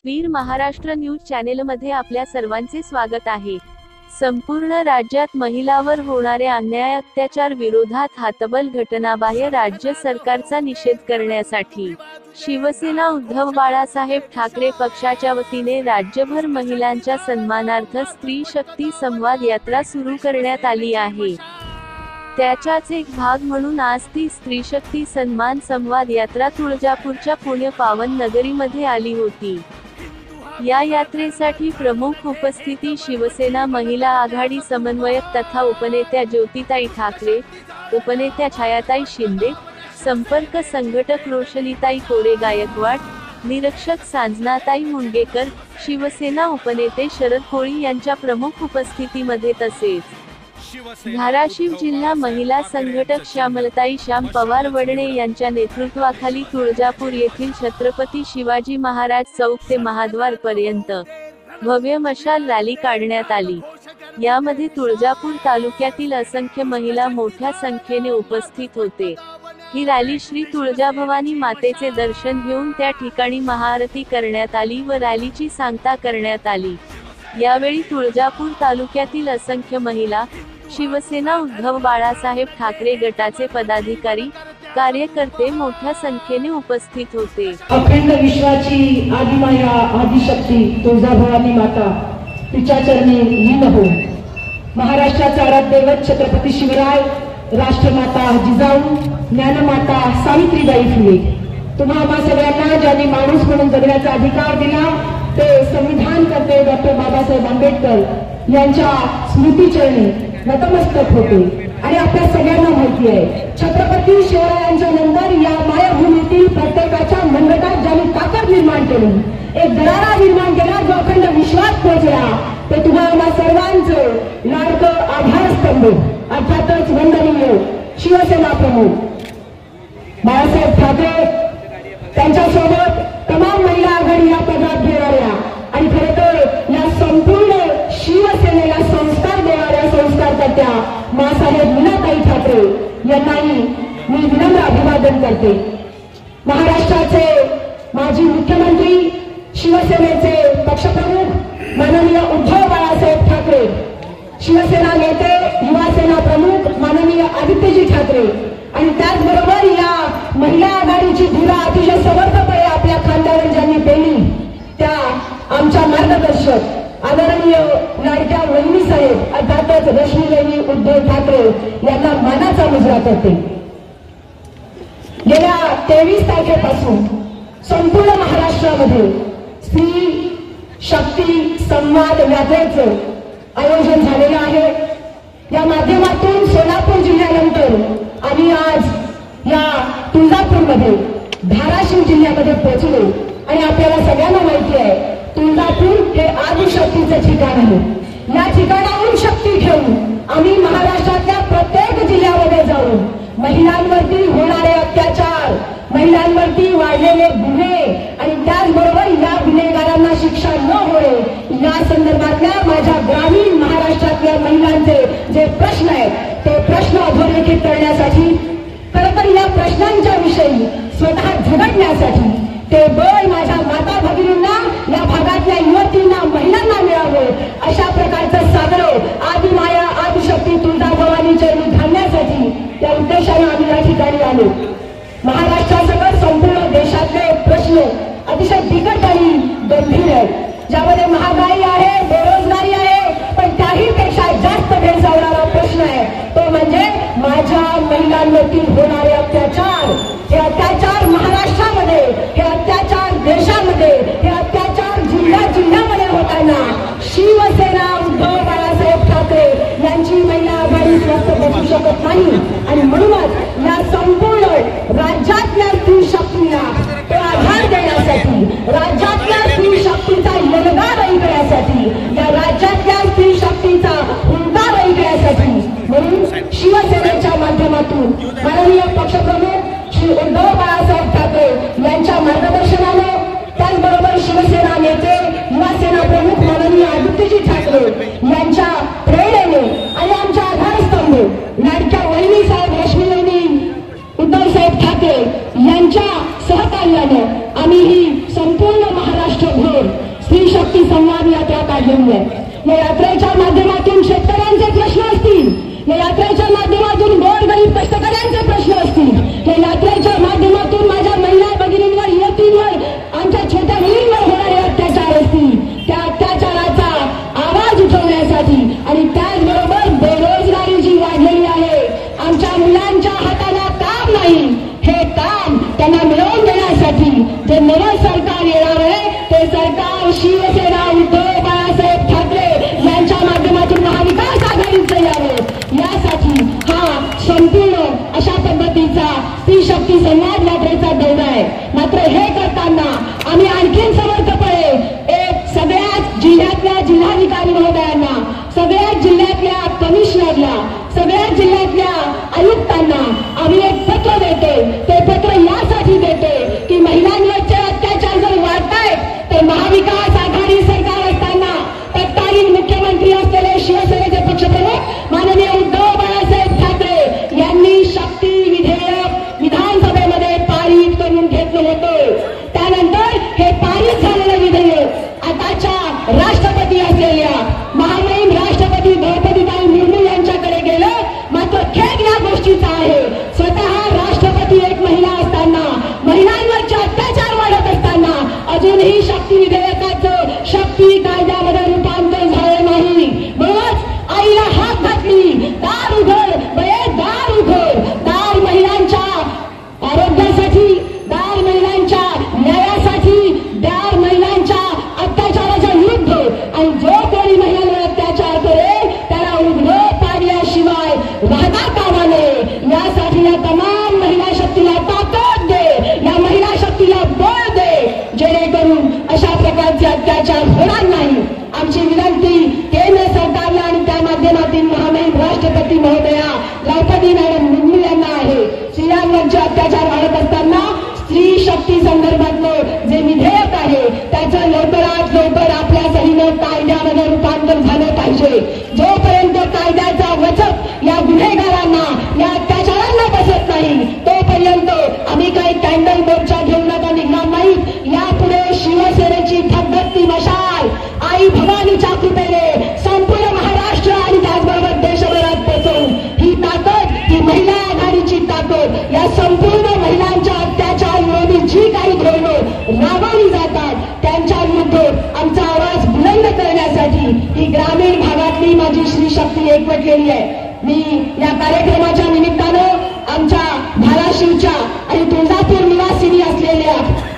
वीर Maharashtra news चॅनेलमध्ये आपल्या सर्वांचे स्वागत आहे। संपूर्ण राज्यात महिलांवर होणाऱ्या अन्याय अत्याचार विरोधात हातबल घटनाबाह्य राज्य सरकारचा निषेध करण्यासाठी शिवसेना उद्धव बाळासाहेब ठाकरे पक्षाच्या वतीने राज्यभर महिलांच्या सन्मानार्थ स्त्री शक्ती संवाद यात्रा सुरू करण्यात आली आहे। त्याचाच एक भाग म्हणून आज ती स्त्री शक्ती सन्मान संवाद यात्रा तुळजापूरच्या पुण्य पावन नगरीमध्ये आली होती। या यात्रेसाठी प्रमुख उपस्थिती शिवसेना महिला आघाडी समन्वयक तथा उपनेत्या ज्योतिताई ठाकरे, उपनेत्या छायाताई शिंदे, संपर्क संघटक रोशनीताई कोरे गायकवाड, निरीक्षक सांजनाताई मुंडगेकर, शिवसेना उपनेते शरद कोळी यांच्या प्रमुख उपस्थितीमध्ये तसेच धाराशिव जिल्हा महिला संघटक श्यामलताई श्याम पवार वडणे यांच्या नेतृत्वाखाली तुळजापूर येथील छत्रपती शिवाजी महाराज चौक ते महाद्वार पर्यंत भव्य मशाल रॅली काढण्यात आली। यामध्ये तुळजापूर तालुक्यातील असंख्य महिला मोठ्या संख्येने उपस्थित होते। ही रॅली श्री तुळजाभवानी मातेचे दर्शन घेऊन त्या ठिकाणी महाआरती करण्यात आली व रॅलीची सांगता करण्यात आली। यावेळी तुळजापूर तालुक्यातील असंख्य महिला, शिवसेना उद्धव बाळासाहेब ठाकरे गटाचे पदाधिकारी, कार्यकर्ते मोठ्या संख्येने उपस्थित होते। अखंड विश्वाची आदिमाया आदिशक्ती तुळजाभवानी माता तिच्या चरणी लीन हो। महाराष्ट्राचा आराध्यदैवत छत्रपती शिवराय, राष्ट्रमाता जिजाऊ, ज्ञानमाता सावित्रीबाई फुले, तुम्हा आम्हा सगळ्यांना ज्यांनी माणूस म्हणून जगण्याचा अधिकार दिला ते संविधान करते डॉक्टर बाबासाहेब आंबेडकर यांच्या स्मृतीचरणी नतमस्तक होते। आणि आपल्या सगळ्यांना माहिती आहे छत्रपती शिवरायांच्या नंतर या मायभूमीतील प्रत्येकाच्या मनगटात ज्यांनी ताकद निर्माण केली, एक दरारा निर्माण केला जो अखंड विश्वास पोहोचला, ते तुम्हाला सर्वांचं लाडकं आधारस्तंभ अर्थातच वंदनीय शिवसेना प्रमुख बाळासाहेब ठाकरे, त्यांच्यासोबत तमाम महिला आघाडी या पदात घेणाऱ्या आणि खरं तर या संपूर्ण शिवसेनेला संस्कार देणाऱ्या संस्कारकर्त्या मासाहेब मीनाताई ठाकरे यांनाही मी विनम्र अभिवादन करते। महाराष्ट्राचे माजी मुख्यमंत्री, शिवसेनेचे पक्षप्रमुख माननीय उद्धव बाळासाहेब ठाकरे, शिवसेना नेते, युवासेना प्रमुख माननीय आदित्यजी ठाकरे आणि त्याचबरोबर या महिला आघाडीची धुरा अतिशय समर्थपणे आपल्या खांद्यावर ज्यांनी पेली त्या आमच्या मार्गदर्शक आदरणीय लाडक्या वहिनी साहेब अर्थातच रश्मीताई उद्धव ठाकरे यांना मानाचा मुजरा करते। गेल्या 23 तारखेपासून संपूर्ण महाराष्ट्रामध्ये स्त्री शक्ती संवाद यात्रेचं आयोजन झालेलं आहे। या माध्यमातून सोलापूर जिल्ह्यानंतर आम्ही आज या तुळजापूरमध्ये धाराशिव जिल्ह्यामध्ये पोहोचलो आणि आपल्याला सगळ्यांना माहिती आहे तुळजापूर हे आदिशक्तीचं ठिकाण आहे। या ठिकाणाहून शक्ती घेऊन आम्ही महाराष्ट्रातल्या प्रत्येक जिल्ह्यामध्ये जाऊन महिलांवरती होणारे अत्याचार, महिलांवरती वाढलेले गुन्हे आणि त्याचबरोबर या गुन्हेगारांना शिक्षा न होणे या संदर्भातल्या माझ्या ग्रामीण महाराष्ट्रातल्या महिलांचे जे प्रश्न आहेत ते प्रश्न अधोरेखित करण्यासाठी, खरं तर या प्रश्नांच्या विषयी स्वतः झगडण्यासाठी ते बळ माझ्या माता भगिनींना, या भागातल्या युवतींना, महिलांना मिळावं अशा प्रकारचं सादर आदिमाया आदिशक्ती तुळजाभवानी चरणी घालण्यासाठी त्या उद्देशाने आम्ही या ठिकाणी आलो। महाराष्ट्रासह संपूर्ण देशातले प्रश्न अतिशय बिकट आणि गंभीर आहेत, ज्यामध्ये महागाई आहे, बेरोजगारी आहे, पण त्याही पेक्षा जास्त भेडसावणारा प्रश्न आहे तो म्हणजे माझ्या महिलांवरती होणारे अत्याचार। हे अत्याचार महाराष्ट्रामध्ये, हे अत्याचार देशामध्ये, हे अत्याचार जिल्ह्यामध्ये होताना शिवसेना उद्धव बाळासाहेब ठाकरे यांची महिला आघाडी स्वस्त बसू शकत नाही आणि म्हणूनच या संपूर्ण राज्यातल्या स्त्री शक्तीला तो आधार देण्यासाठी, राज्यातल्या स्त्री शक्तीचा योगदान ऐकण्यासाठी, या राज्यातल्या स्त्री शक्तीचा हुंकार ऐकण्यासाठी म्हणून शिवसेनेच्या माध्यमातून माननीय पक्षप्रमुख श्री उद्धव बाळासाहेब ठाकरे यांच्या मार्गदर्शनाने, त्याचबरोबर शिवसेना नेते, युवासेना प्रमुख माननीय आदित्यजी ठाकरे यांच्या प्रेरणेने आणि आमच्या आधारस्तंभ लाडक्या वहिनी साहेब रश्मीताई उद्धव साहेब ठाकरे यांच्या सहकार्याने आम्ही ही संपूर्ण महाराष्ट्रभर संवाद यात्रा काढलेली आहे। या यात्रेच्या माध्यमातून शेतकऱ्यांचे प्रश्न असतील, या यात्रेच्या माध्यमातून गोरगरीब कष्टकऱ्यांचे प्रश्न असतील, या यात्रेच्या माध्यमातून माझ्या महिला भगिनींवर, यतींवर, आमच्या छोट्या मुलींवर होणारे अत्याचार असतील, त्या अत्याचाराचा आवाज उठवण्यासाठी आणि त्याचबरोबर बेरोजगारी जी वाढलेली आहे, आमच्या मुलांच्या हाताला काम नाही, हे काम त्यांना मिळवून देण्यासाठी जे नवं सरकार येणार आहे ते सरकार शिवसेना, उद्धव बाळासाहेब ठाकरे यांच्या माध्यमातून महाविकास आघाडीचं यावं, यासाठी हा संपूर्ण अशा पद्धतीचा स्त्री शक्ती संवाद यात्रेचा दौरा आहे। मात्र हे करताना आम्ही आणखीन समर्थपणे एक सगळ्याच जिल्ह्यातल्या जिल्हाधिकारी महोदयांना, सगळ्याच जिल्ह्यातल्या कमिशनरला, सगळ्याच जिल्ह्यातल्या आयुक्तांना आम्ही एक पत्र देतो। ते पत्र यासाठी देतो की महिलांवरचे अत्याचार जर वाढतायत तर महाविकास आघाडी सरकार असताना तत्कालीन मुख्यमंत्री असलेले शिवसेनेचे पक्षप्रमुख माननीय उद्धव बाळासाहेब ठाकरे यांनी शक्ती विधेयक विधानसभेमध्ये पारित करून घेतलं होतं। त्यानंतर हे पारित झालेलं विधेयक आताच्या राष्ट्रपती असलेल्या महामहिम राष्ट्रपती द्रौपदीताई मुर्मू यांच्याकडे गेलं। मात्र खेद या गोष्टीचा आहे, स्वतः राष्ट्रपती एक महिला असताना, महिलांवरचे अत्याचार वाढत असताना अजूनही शक्ती विधेयकाचं शक्ती कायद्यामध्ये रूपांतर झालं नाही। म्हणूनच आईला हात घातली, दार उघड बये दार उघड, दार महिलांच्या आरोग्यासाठी, दार महिलांच्या न्यायासाठी, दार महिलांच्या अत्याचाराच्या विरुद्ध, आणि जो कोणी महिलांवर अत्याचार करेल त्याला उघडं पाडल्याशिवाय राहता कामा नये। यासाठी या तमाम महिला शक्तीला ताकद दे, या महिला शक्तीला बळ दे, जेणेकरून अशा प्रकारचे अत्याचार होणार नाही। आमची विनंती केंद्र सरकारला आणि त्या माध्यमातून महामहिम राष्ट्रपती महोदया द्रौपदी मॅडम मुर्मू यांना आहे, स्त्रियांवरचे अत्याचार वाढत असताना स्त्री शक्ती संदर्भातलं जे विधेयक आहे त्याचं लवकरात लवकर आपल्या सहीनं कायद्यामध्ये रूपांतर झालं पाहिजे। जोपर्यंत कायद्याचा वचक या गुन्हेगारांना, या अत्याचारांना बसत नाही तोपर्यंत आम्ही काही कॅन्डल मोर्चा घेऊन आता निघणार नाही। यापुढे शिवसेनेची धगधगती मशाल आई भवानीच्या कृपेने संपूर्ण महाराष्ट्र आणि त्याचबरोबर देशभरात पोहोचवून ही ताकद, ही महिला आघाडीची ताकद, या संपूर्ण महिलांच्या अत्याचार विरोधी जी काही धोरणं राबवली जातात त्यांच्या विरुद्ध आमचा आवाज बुलंद करण्यासाठी ही ग्रामीण भागातली माझी स्त्री शक्ती एकवटलेली आहे। मी या कार्यक्रमाच्या निमित्तानं आमच्या धाराशिवच्या आणि तुळजापूर निवासिनी असलेल्या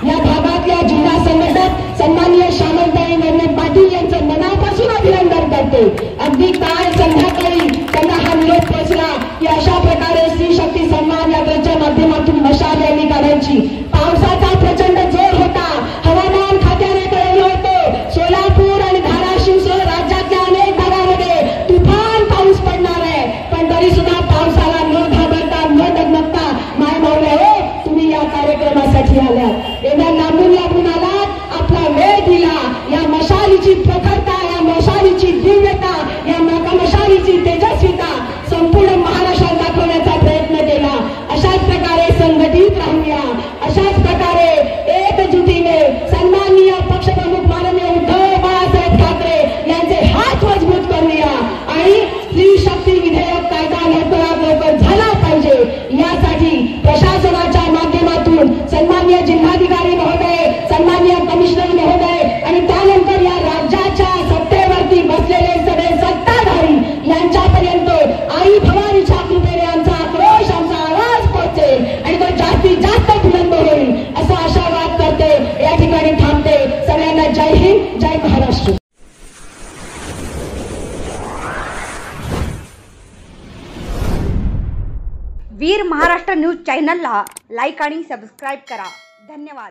या भागातल्या जिल्हा संघटक सन्माननीय श्यामलताई नरने पाटील यांचं मनापासून अभिनंदन करते। अगदी काल संध्याकाळी त्यांना हा निरोप पोहोचला की अशा प्रकारे स्त्री शक्ती सन्मान यात्रेच्या माध्यमातून मशाल रॅली काढायची। पावसाचा प्रचंड जोर होता, हवामान खात्याने कळवलं होतं सोलापूर आणि धाराशिवसह राज्यातल्या अनेक भागामध्ये तुफान पाऊस पडणार आहे, पण तरी सुद्धा पावसाला न घाबरता, न डगमगता माय मावल्या हो तुम्ही या कार्यक्रमासाठी आल्यात, एवढ्या लांबून आलात, आपला वेळ दिला, या मशालीची प्रखरता, या मशालीची दिव्यता, या मशालीची तेजस्विता संपूर्ण महाराष्ट्रात दाखवण्याचा प्रयत्न केला। अशाच प्रकारे संघटित राहूया, अशाच प्रकारे एकजुटीने सन्माननीय पक्षप्रमुख माननीय उद्धव बाळासाहेब ठाकरे यांचे हात मजबूत करूया आणि स्त्री शक्ती विधेयक कायदा लवकरात लवकर झाला पाहिजे। यासाठी प्रशासनाच्या माध्यमातून सन्माननीय जिल्हाधिकारी महोदय, सन्माननीय कमिशनर महोदय आणि त्यानंतर या राज्याच्या सत्तेवरती बसलेले सगळे सत्ताधारी यांच्यापर्यंत आई भवानीच्या कृपेने आमचा आक्रोश, आमचा आवाज पोहोचेल आणि तो जास्तीत जास्त बुलंद होईल असा आशावाद करते। या ठिकाणी थांबते। सगळ्यांना जय हिंद, जय महाराष्ट्र। वीर महाराष्ट्र न्यूज चॅनलला लाईक आणि सबस्क्राईब करा। धन्यवाद।